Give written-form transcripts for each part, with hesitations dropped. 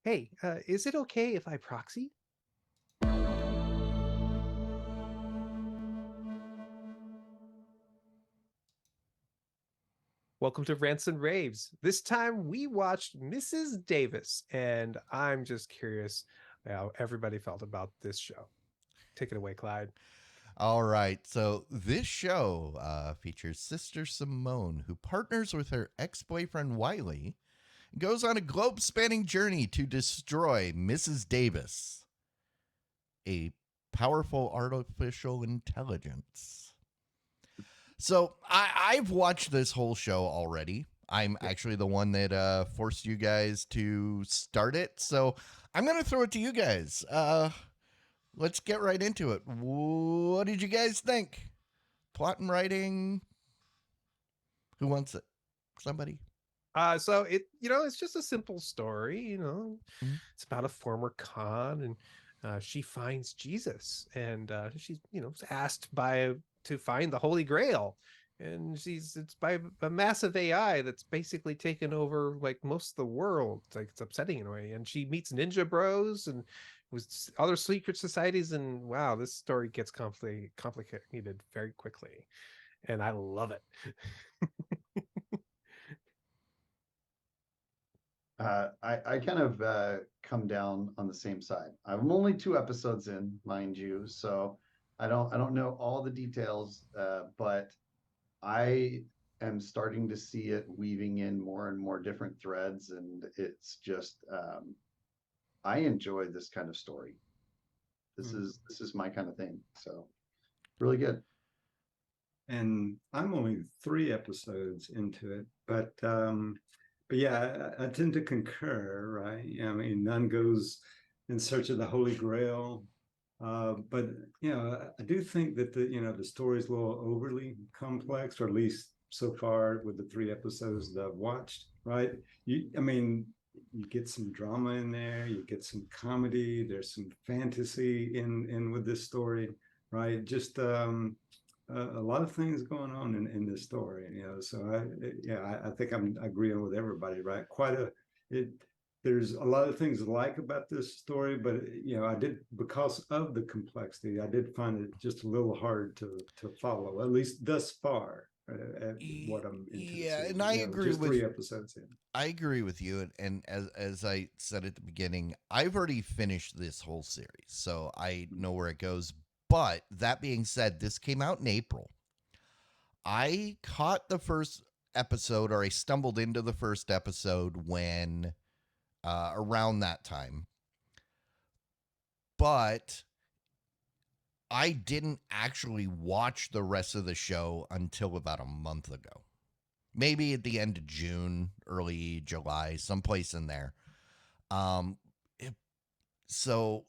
Hey, is it okay if I proxy? Welcome to Rants and Raves. This time we watched Mrs. Davis, and I'm just curious how everybody felt about this show. Take it away, Clyde. All right. So this show features Sister Simone, who partners with her ex boyfriend Wiley, and goes on a globe spanning journey to destroy Mrs. Davis, a powerful artificial intelligence. So I've watched this whole show already. I'm Yep. actually the one that forced you guys to start it. So I'm going to throw it to you guys. Let's get right into it. What did you guys think? Plot and writing, who wants it? Somebody. So it's just a simple story. Mhm. It's about a former con, and she finds Jesus, and she's asked to find the Holy Grail, and it's by a massive AI that's basically taken over like most of the world. Like it's upsetting in a way, and she meets ninja bros and with other secret societies, and wow, this story gets complicated very quickly, and I love it. I kind of come down on the same side. I'm only 2 episodes in, mind you, so I don't know all the details, but I am starting to see it weaving in more and more different threads, and it's just I enjoy this kind of story. This is my kind of thing. So really good. And I'm only 3 episodes into it, but yeah, I tend to concur, right? I mean, none goes in search of the Holy Grail, but I do think that the story is a little overly complex, or at least so far with the 3 episodes that I've watched, right? I mean, you get some drama in there, you get some comedy, there's some fantasy in with this story, right? Just a lot of things going on in this story, so I think I'm agreeing with everybody, right? It there's a lot of things I like about this story, but I did, because of the complexity, I did find it just a little hard to follow, at least thus far, at what I'm into the Yeah, and season. I agree Just with 3 episodes in. I agree with you, and as I said at the beginning, I've already finished this whole series, so I know where it goes. But that being said, this came out in April. I caught the first episode, or I stumbled into the first episode when around that time, but I didn't actually watch the rest of the show until about a month ago. Maybe at the end of June, early July, someplace in there. Um, it- so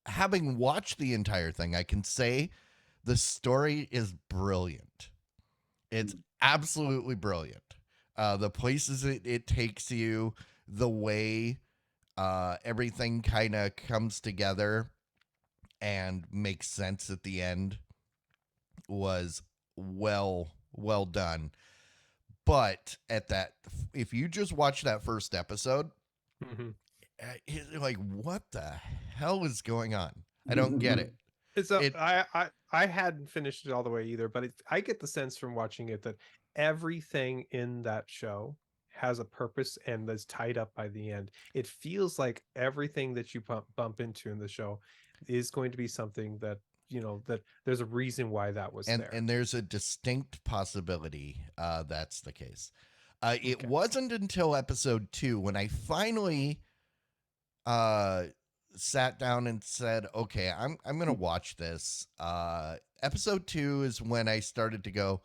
having watched the entire thing, I can say the story is brilliant. It's absolutely brilliant. The places it takes you, the way everything kind of comes together and makes sense at the end was well done. But at that, if you just watch that first episode, Mhm. you're like, what the hell is going on? I don't get it. So It I hadn't finished it all the way either, but I get the sense from watching it that everything in that show has a purpose and is tied up by the end. It feels like everything that you bump into in the show is going to be something that that there's a reason why that was there. and there's a distinct possibility that's the case. It Okay. wasn't until episode 2 when I finally uh, sat down and said, "Okay, I'm gonna watch this." Episode 2 is when I started to go,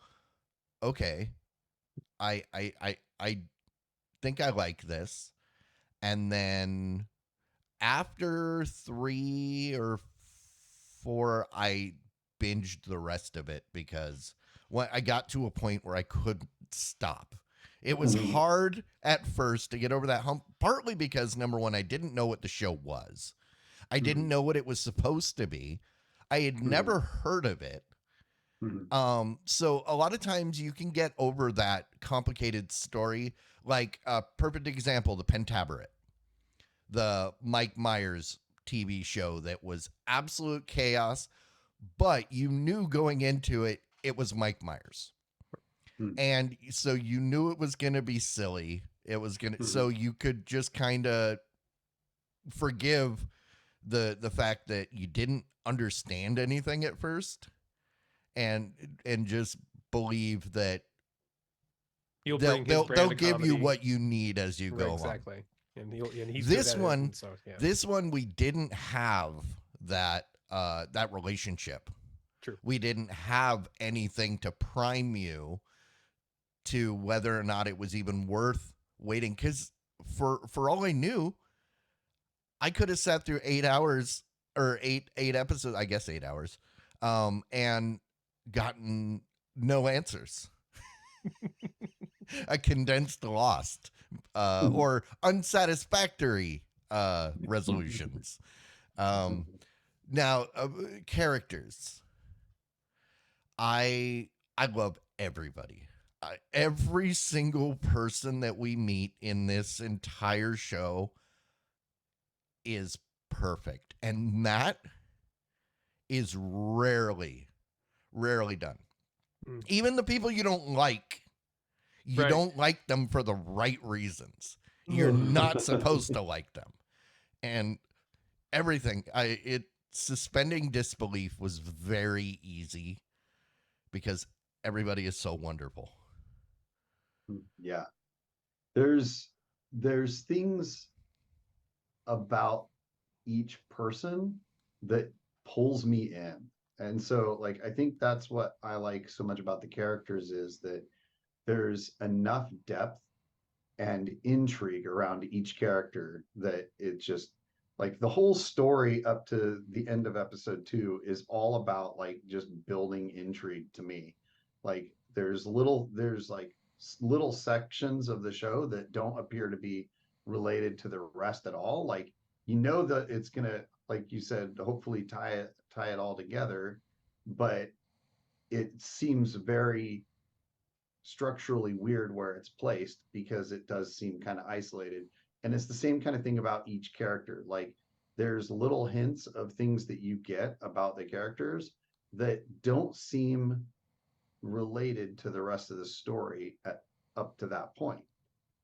"Okay, I think I like this," and then after 3 or 4, I binged the rest of it because when I got to a point where I couldn't stop. It was hard at first to get over that hump, partly because number one, I didn't know what the show was. I didn't know what it was supposed to be. I had never heard of it. So a lot of times you can get over that complicated story. Like a perfect example, the Pentaverate. the Mike Myers TV show that was absolute chaos, but you knew going into it, it was Mike Myers. Hmm. And so you knew it was going to be silly. It was going to, so you could just kind of forgive the fact that you didn't understand anything at first, and just believe that He'll they'll bring his they'll brand they'll of give you comedy. what you need as you Right, go along. exactly. And he's good This at it. one, And so yeah, this one we didn't have that that relationship. true. We didn't have anything to prime you to whether or not it was even worth waiting, because for all I knew, I could have sat through 8 hours or eight episodes, I guess 8 hours, and gotten no answers. A condensed lost or unsatisfactory resolutions. Now, characters. I love everybody. Every single person that we meet in this entire show is perfect, and that is rarely done. Mm. Even the people you don't like, you Right. don't like them for the right reasons. You're not supposed to like them. And everything, suspending disbelief was very easy because everybody is so wonderful. Yeah. There's things about each person that pulls me in. And so like I think that's what I like so much about the characters, is that there's enough depth and intrigue around each character that it just, like, the whole story up to the end of episode 2 is all about like just building intrigue to me. Like there's like little sections of the show that don't appear to be related to the rest at all. Like, you know that it's gonna, like you said, hopefully tie it all together, but it seems very structurally weird where it's placed, because it does seem kind of isolated. And it's the same kind of thing about each character. Like, there's little hints of things that you get about the characters that don't seem related to the rest of the story up to that point.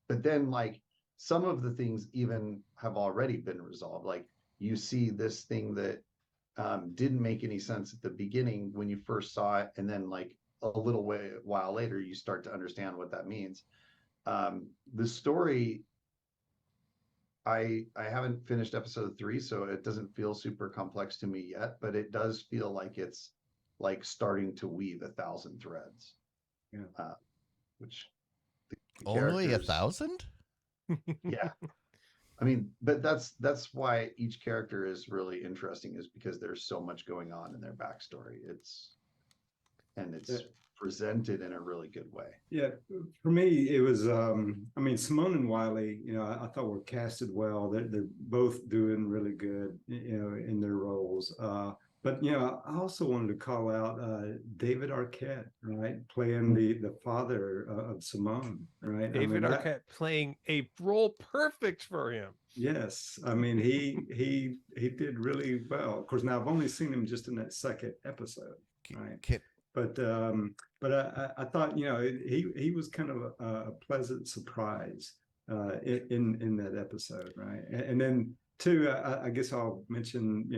But then, like, some of the things even have already been resolved. Like, you see this thing that didn't make any sense at the beginning when you first saw it, and then like a while later you start to understand what that means. The story, I haven't finished episode 3, so it doesn't feel super complex to me yet, but it does feel like it's like starting to weave 1,000 threads. Yeah. Which the Only characters, 1,000? yeah. I mean, but that's why each character is really interesting, is because there's so much going on in their backstory. It's Yeah. presented in a really good way. Yeah, for me, it was, I mean, Simone and Wiley, I thought were casted well. They're both doing really good, in their roles. But, I also wanted to call out David Arquette, right? Playing the father of Simone, right? David Arquette playing a role perfect for him. Yes, I mean he did really well. Of course, now I've only seen him just in that second episode, right? But I thought, he was kind of a pleasant surprise in that episode, right? And then two, I guess I'll mention,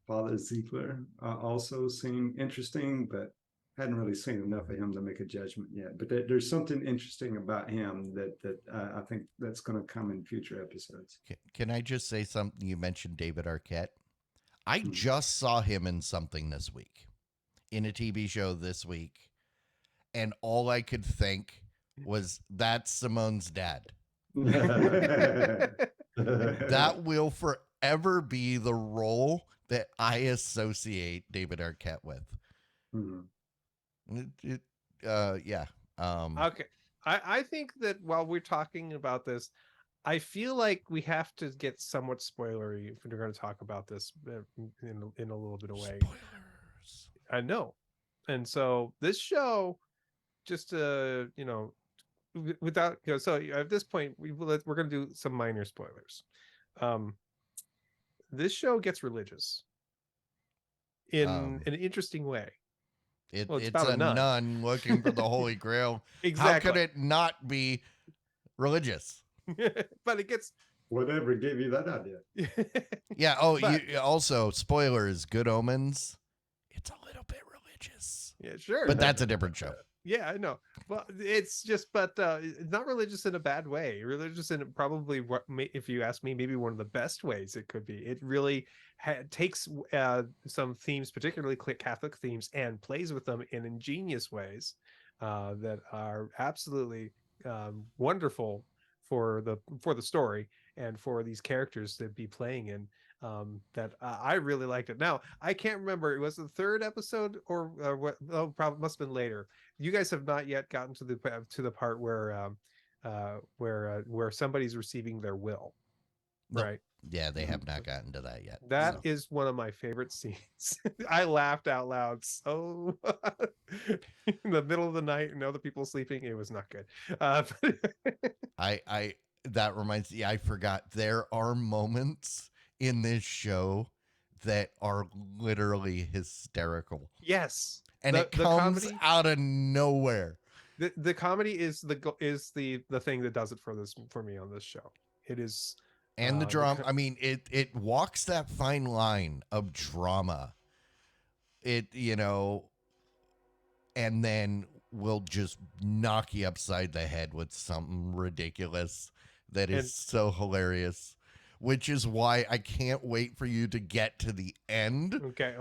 Father Ziegler also seemed interesting, but hadn't really seen enough of him to make a judgment yet. But there's something interesting about him that I think that's going to come in future episodes. Can I just say something? You mentioned David Arquette. I just saw him in something this week, in a TV show this week, and all I could think was, that's Simone's dad. That will forever be the role that I associate David Arquette with. Yeah. Okay. I think that while we're talking about this, I feel like we have to get somewhat spoilery if we're going to talk about this in a little bit of way. Spoilers. I know. And so this show, just to, without so at this point we're going to do some minor spoilers. Um, this show gets religious in Um, an interesting way. Well, it's it's about a a nun. nun looking for the Holy Grail. How could Exactly. it not be religious? But it gets Whatever gave you that idea? Yeah. Oh, but you also spoilers. Good Omens. It's a little bit religious, yeah, sure. but that's a different show. Yeah, I know. Well, it's just, but it's not religious in a bad way. Religious in probably what, if you ask me, maybe one of the best ways it could be. It really takes some themes, particularly Catholic themes, and plays with them in ingenious ways that are absolutely wonderful for the story and for these characters to be playing in. That I really liked it. Now I can't remember. It was the third episode or what? Oh, probably must have been later. You guys have not yet gotten to the part where somebody's receiving their will, Nope. right? Yeah, they have not gotten to that yet. That So. is one of my favorite scenes. I laughed out loud so in the middle of the night and other people sleeping. It was not good. I that reminds me, I forgot there are moments in this show that are literally hysterical. Yes, And it the comes comedy. out of nowhere. The comedy is the thing that does it for me on this show. It is And the uh the drama, I mean, it walks that fine line of drama. It, and then will just knock you upside the head with something ridiculous that is and so hilarious, which is why I can't wait for you to get to the end okay.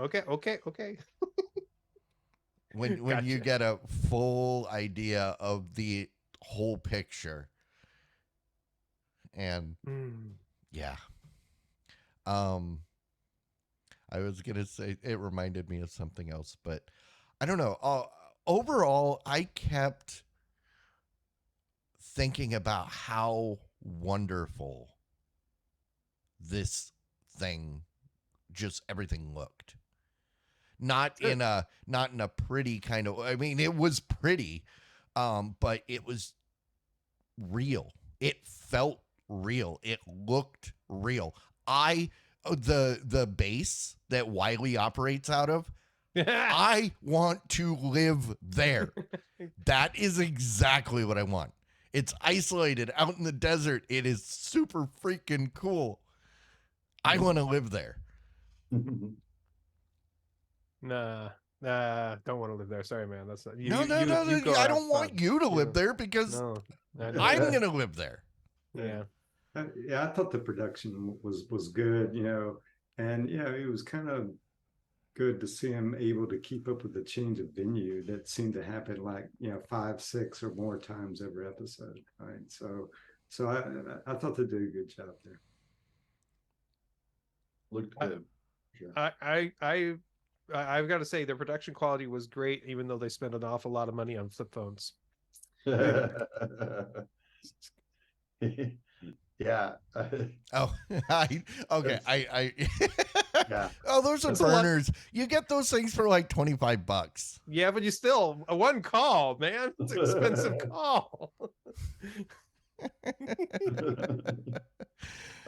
when you Gotcha. get a full idea of the whole picture. And Mm. yeah. Um I was going to say it reminded me of something else, but I don't know. Overall, I kept thinking about how wonderful this thing, just everything looked. Sure. Not in a pretty kind of, I mean, it was pretty, but it was real. It felt real. It looked real. The base that Wiley operates out of, I want to live there. That is exactly what I want. It's isolated out in the desert. It is super freaking cool. I want to live there. Nah, don't want to live there. Sorry, man. That's not you. No, You go I have don't fun. want you to live You there because no, I'm going to live there. yeah. Yeah, I thought the production was good, and it was kind of good to see him able to keep up with the change of venue that seemed to happen like 5, 6 or more times every episode, right? So I thought they did a good job there. Looked good. Sure. I've got to say the production quality was great, even though they spent an awful lot of money on flip phones. Yeah. Oh, okay. I Yeah. Oh, those are That's a lot. burners. You get those things for like $25. Yeah, but you still one call, man. It's an expensive call.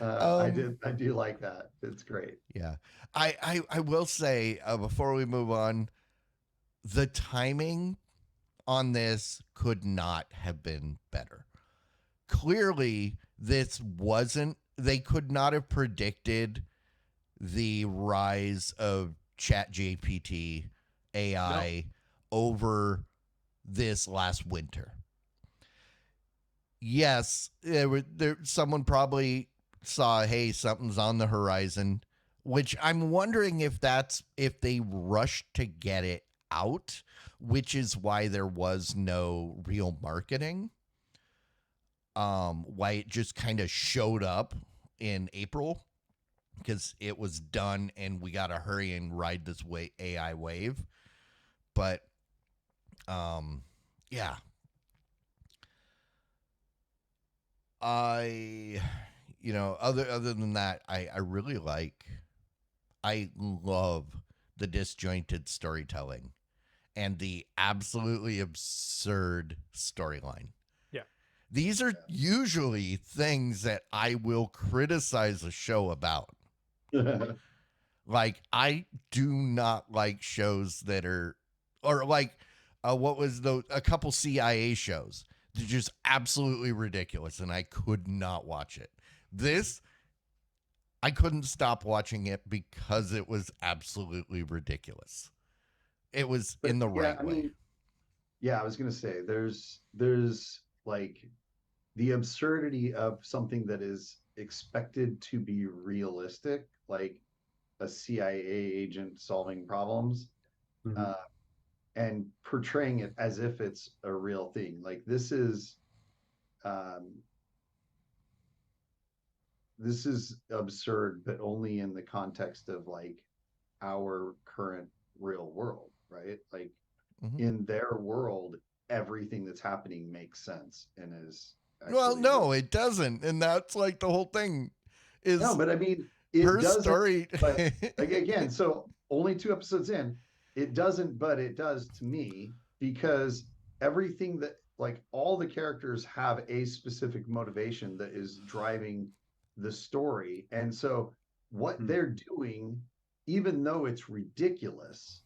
I do like that. It's great. Yeah. I will say before we move on, the timing on this could not have been better. Clearly, they could not have predicted the rise of ChatGPT AI over this last winter. Yes, someone probably saw, hey, something's on the horizon, which I'm wondering if they rushed to get it out, which is why there was no real marketing. Why it just kind of showed up in April, because it was done and we got to hurry and ride this AI wave. But yeah. Other than that, I love the disjointed storytelling and the absolutely absurd storyline. Yeah. These are usually things that I will criticize a show about. Like, I do not like shows that are, or like, what was a couple CIA shows. They're just absolutely ridiculous, and I could not watch it. This, I couldn't stop watching it because it was absolutely ridiculous. It was But in the yeah, right I way. mean, yeah, I was gonna say there's like the absurdity of something that is expected to be realistic, like a CIA agent solving problems, Mhm. uh, and portraying it as if it's a real thing. Like um, this is absurd, but only in the context of like our current real world, right? Like Mhm. in their world, everything that's happening makes sense and is Well, actually no, real. it doesn't, and that's like the whole thing. No, Is but I mean, it her doesn't. story? But again, so only 2 episodes in, it doesn't, but it does to me because everything that, like, all the characters have a specific motivation that is driving the story. And so what Hmm. they're doing, even though it's ridiculous,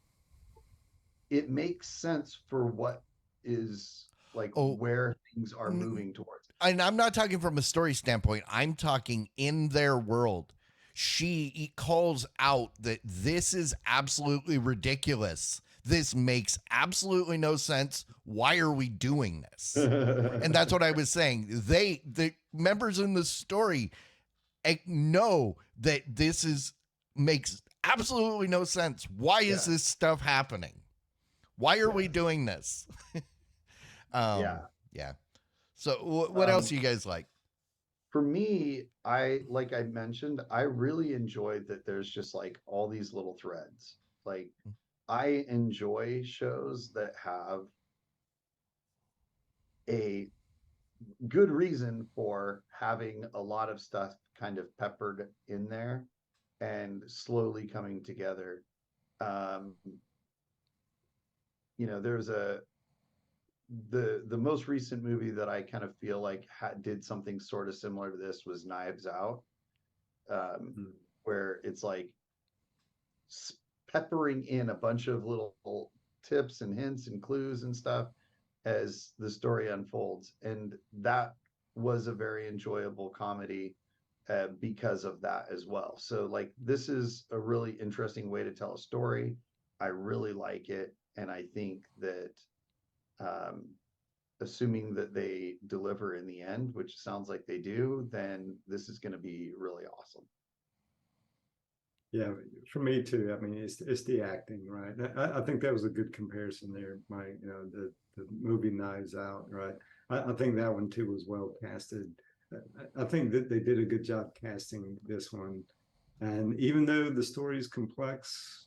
it makes sense for what is like Oh, where things are moving towards. and I'm not talking from a story standpoint. I'm talking in their world. She calls out that this is absolutely ridiculous. This makes absolutely no sense. Why are we doing this? And that's what I was saying. The members in the story, know that this is makes absolutely no sense. Why is Yeah, this stuff happening? Why are yeah, we doing this? yeah. Yeah. So what else Um, you guys like? for me, like I mentioned, I really enjoyed that there's just like all these little threads. Like I enjoy shows that have a good reason for having a lot of stuff kind of peppered in there and slowly coming together. Um, there's the most recent movie that I kind of feel like did something sort of similar to this was Knives Out, um, Hmm. where it's like peppering in a bunch of little tips and hints and clues and stuff as the story unfolds. And that was a very enjoyable comedy because of that as well. So, like, this is a really interesting way to tell a story. I really like it. And I think that, um, assuming that they deliver in the end, which sounds like they do, then this is going to be really awesome. Yeah, for me too. I mean, it's the acting, right? I think that was a good comparison there, Mike. The movie Knives Out, right? I think that one too was well casted. I think that they did a good job casting this one, and even though the story is complex,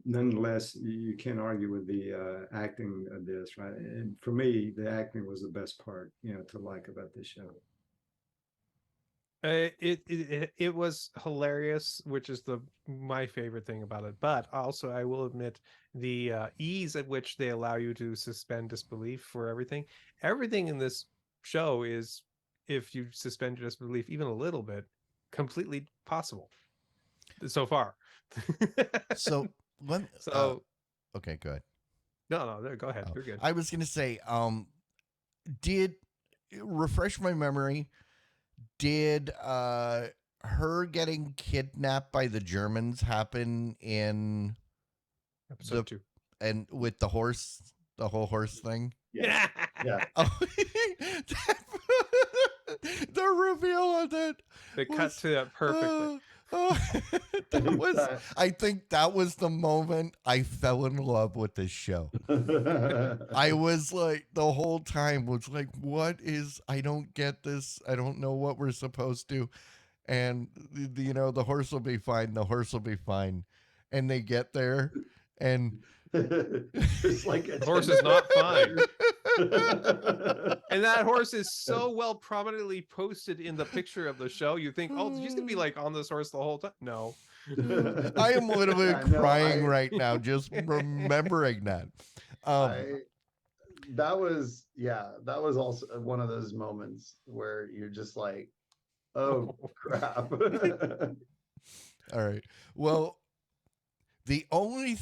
nonetheless, you can't argue with the acting of this, right? And for me, the acting was the best part, to like about this show. It was hilarious, which is the my favorite thing about it. But also, I will admit the ease at which they allow you to suspend disbelief for everything. Everything in this show is, if you suspend your disbelief even a little bit, completely possible so far. So let So okay, good. no, go ahead. Oh, You're good. I was gonna say, did refresh my memory. Did her getting kidnapped by the Germans happen in the Episode 2. and with the horse, the whole horse thing? Yes. Yeah. Oh, the reveal on that They cut was to that perfectly. oh, that was. I think that was the moment I fell in love with this show. I was like the whole time was like, what is? I don't get this. I don't know what we're supposed to. And the horse will be fine. The horse will be fine. And they get there, and There's like a The horse is not fine. and And that horse is so well prominently posted in the picture of the show. You think, oh, he's gonna be like on this horse the whole time. No. I am literally Yeah, no, crying right now just remembering that. Um, I that was that was also one of those moments where you're just like, oh crap. All right. Well, the only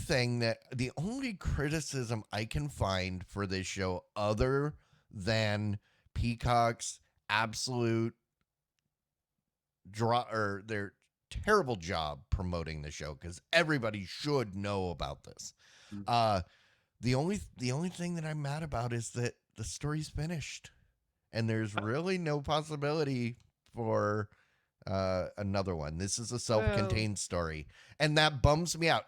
criticism I can find for this show, other than Peacock's absolute draw or their terrible job promoting the show, because everybody should know about this. Mm. The only thing that I'm mad about is that the story's finished, and there's really no possibility for another one. This is a Well, self-contained story, and that bums me out.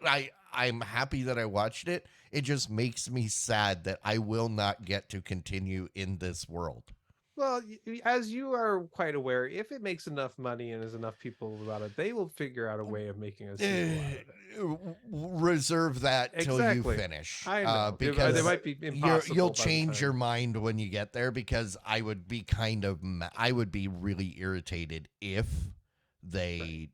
I'm happy that I watched it. It just makes me sad that I will not get to continue in this world. well, as you are quite aware, if it makes enough money and there's enough people about it, they will figure out a way of making a sequel out of it. Reserve that till you Exactly. finish, I know. They because might be impossible. you'll by the change your time. mind when you get there. Because I would be I would be really irritated if they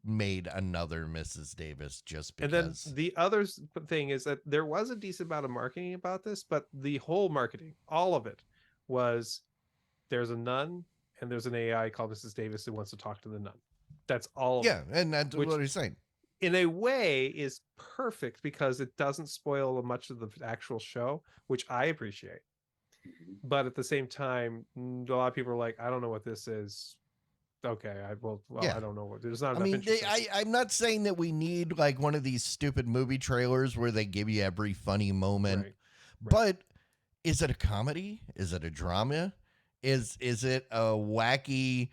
made another Mrs. Davis just And then because. the other thing is that there was a decent amount of marketing about this, but the whole marketing, all of it, was there's a nun and there's an AI called Mrs. Davis who wants to talk to the nun. That's all of Yeah, it, and that's which what he's saying. in a way is perfect because it doesn't spoil much of the actual show, which I appreciate. But at the same time, a lot of people are like, I don't know what this is. Okay, Yeah. I don't know what. There's not I enough mean, interest. I'm not saying that we need like one of these stupid movie trailers where they give you every funny moment, Right. but is it a comedy? Is it a drama? Is it a wacky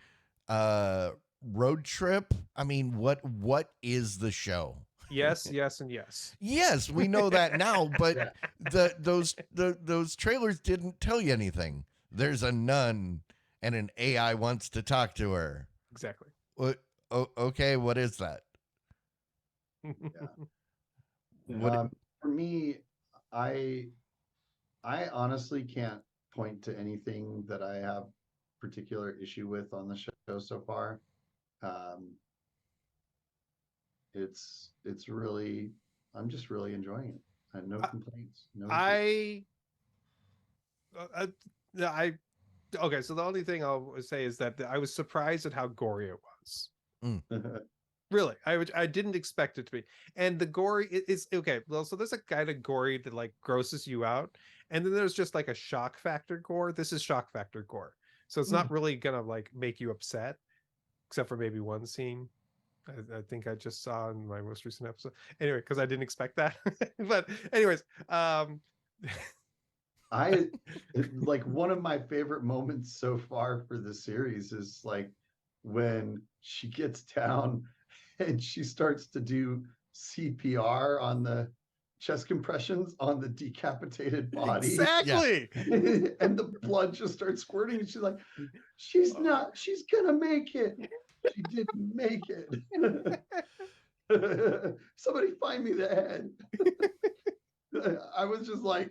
road trip? I mean, what is the show? Yes, yes, and yes. Yes, we know that now, but Yeah. those trailers didn't tell you anything. There's a nun and an AI wants to talk to her. Exactly. What? Okay, what is that? What? For me, I I honestly can't point to anything that I have particular issue with on the show so far. Um, it's really, I'm just really enjoying it. I have no I- complaints. No issues. I, I, okay. So the only thing I'll say is that I was surprised at how gory it was. Really, I didn't expect it to be. And the gory is okay. Well, so there's a kind of gory that like grosses you out, and then there's just like a shock factor gore. This is shock factor gore, so it's not really gonna like make you upset, except for maybe one scene. I think I just saw in my most recent episode. Anyway, because I didn't expect that. But anyways, I like one of my favorite moments so far for the series is like when she gets down and she starts to do CPR on the chest compressions on the decapitated body. Yeah. exactly. And the blood just starts squirting. And she's like, she's not, she's gonna make it. She didn't make it. Somebody find me the head. I was just like,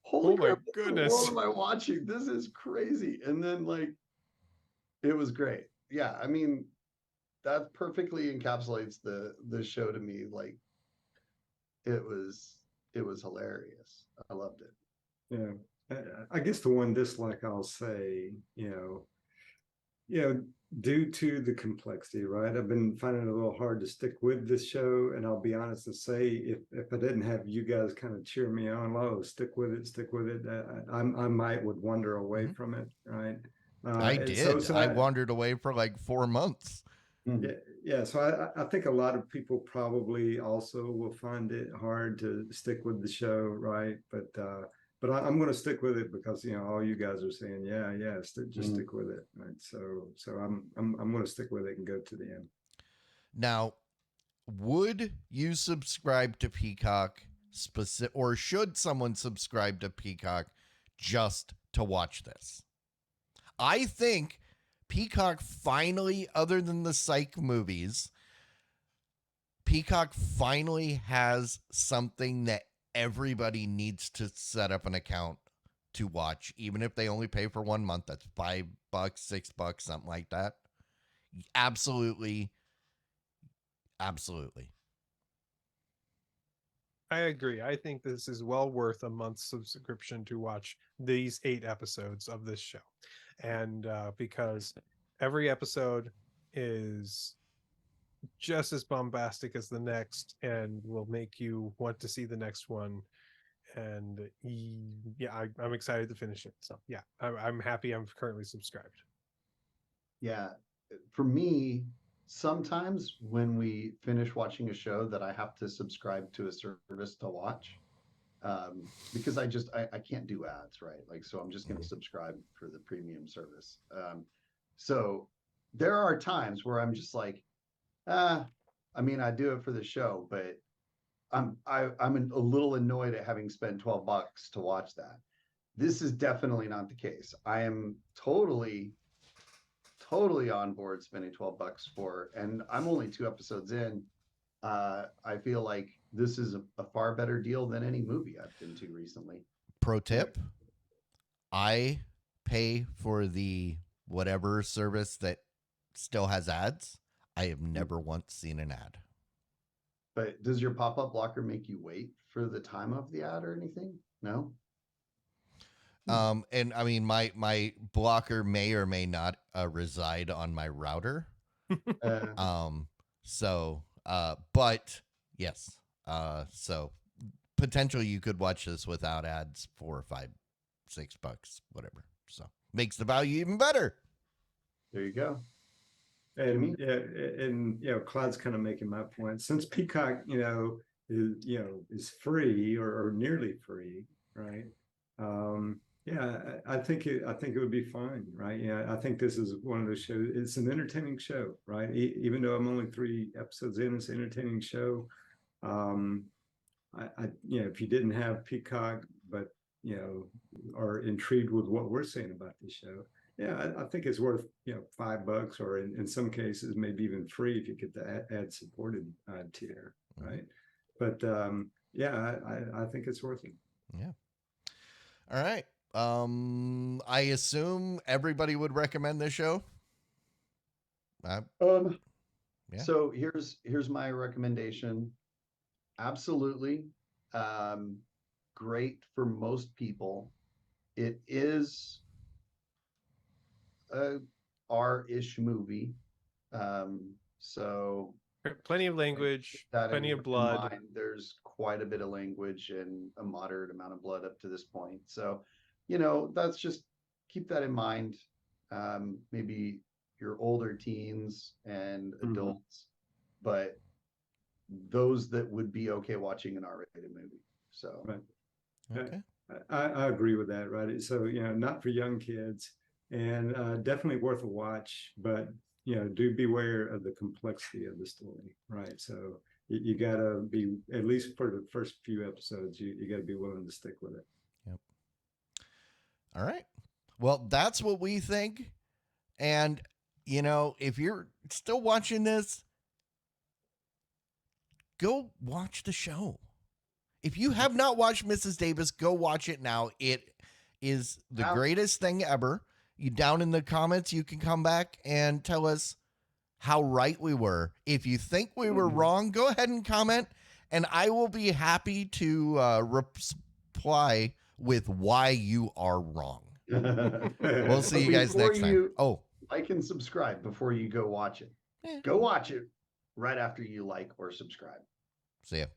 holy Oh my crap, what in the goodness. world am I watching? This is crazy. And then like it was great. Yeah, I mean, that perfectly encapsulates the show to me. Like it was hilarious. I loved it. Yeah, I guess the one dislike I'll say, due to the complexity, right? I've been finding it a little hard to stick with this show, and I'll be honest and say, if I didn't have you guys kind of cheer me on, oh, stick with it, I might would wander away from it, right? I and did. so I wandered away for like 4 months. yeah, so I think a lot of people probably also will find it hard to stick with the show, right? But I'm going to stick with it because all you guys are saying, yeah, just stick with it, right? So I'm going to stick with it and go to the end. Now, would you subscribe to Peacock or should someone subscribe to Peacock just to watch this? I think Peacock finally, other than the psych movies, Peacock finally has something that everybody needs to set up an account to watch, even if they only pay for 1 month. That's $5, $6, something like that. Absolutely. Absolutely. I agree. I think this is well worth a month's subscription to watch these 8 episodes of this show. And because every episode is just as bombastic as the next and will make you want to see the next one. And yeah, I'm excited to finish it. So yeah, I'm happy I'm currently subscribed. Yeah, for me, sometimes when we finish watching a show that I have to subscribe to a service to watch, because I can't do ads, right? Like, so I'm just going to subscribe for the premium service. So there are times where I'm just like, I mean, I do it for the show, but I'm a little annoyed at having spent $12 to watch that. This is definitely not the case. I am totally on board spending $12 for, and I'm only 2 episodes in. I feel like this is a far better deal than any movie I've been to recently. Pro tip: I pay for the whatever service that still has ads. I have never once seen an ad. But does your pop-up blocker make you wait for the time of the ad or anything? No? And I mean, my blocker may or may not reside on my router. Uh, But yes, so potentially you could watch this without ads, $4 or $5, $6, whatever. So makes the value even better. there you go. And yeah, and Claude's kind of making my point. Since Peacock, is free or nearly free, right? Yeah, I think it would be fine, right? Yeah, I think this is one of those shows. It's an entertaining show, right? Even though I'm only 3 episodes in, it's an entertaining show. If you didn't have Peacock, but are intrigued with what we're saying about this show, yeah, I think it's worth $5, or in some cases maybe even free if you get the ad supported tier, right? But yeah, I think it's worth it. Yeah. All right. I assume everybody would recommend this show. Yeah. So here's my recommendation. Absolutely. Great for most people. It is a R-ish movie. So Plenty of language, plenty of blood. There's quite a bit of language and a moderate amount of blood up to this point. So, that's just keep that in mind. Maybe your older teens and adults, but those that would be okay watching an R-rated movie. So, right. Okay. I agree with that, right? So, not for young kids, and definitely worth a watch, but do beware of the complexity of the story, right? So you got to be, at least for the first few episodes, you got to be willing to stick with it. Yep. All right. Well, that's what we think. And, if you're still watching this, go watch the show. If you have not watched Mrs. Davis, go watch it now. It is the greatest thing ever. You down in the comments, you can come back and tell us how right we were. If you think we were wrong, go ahead and comment, and I will be happy to reply with why you are wrong. We'll see you guys next time. Like and subscribe before you go watch it. Go watch it right after you like or subscribe. See ya.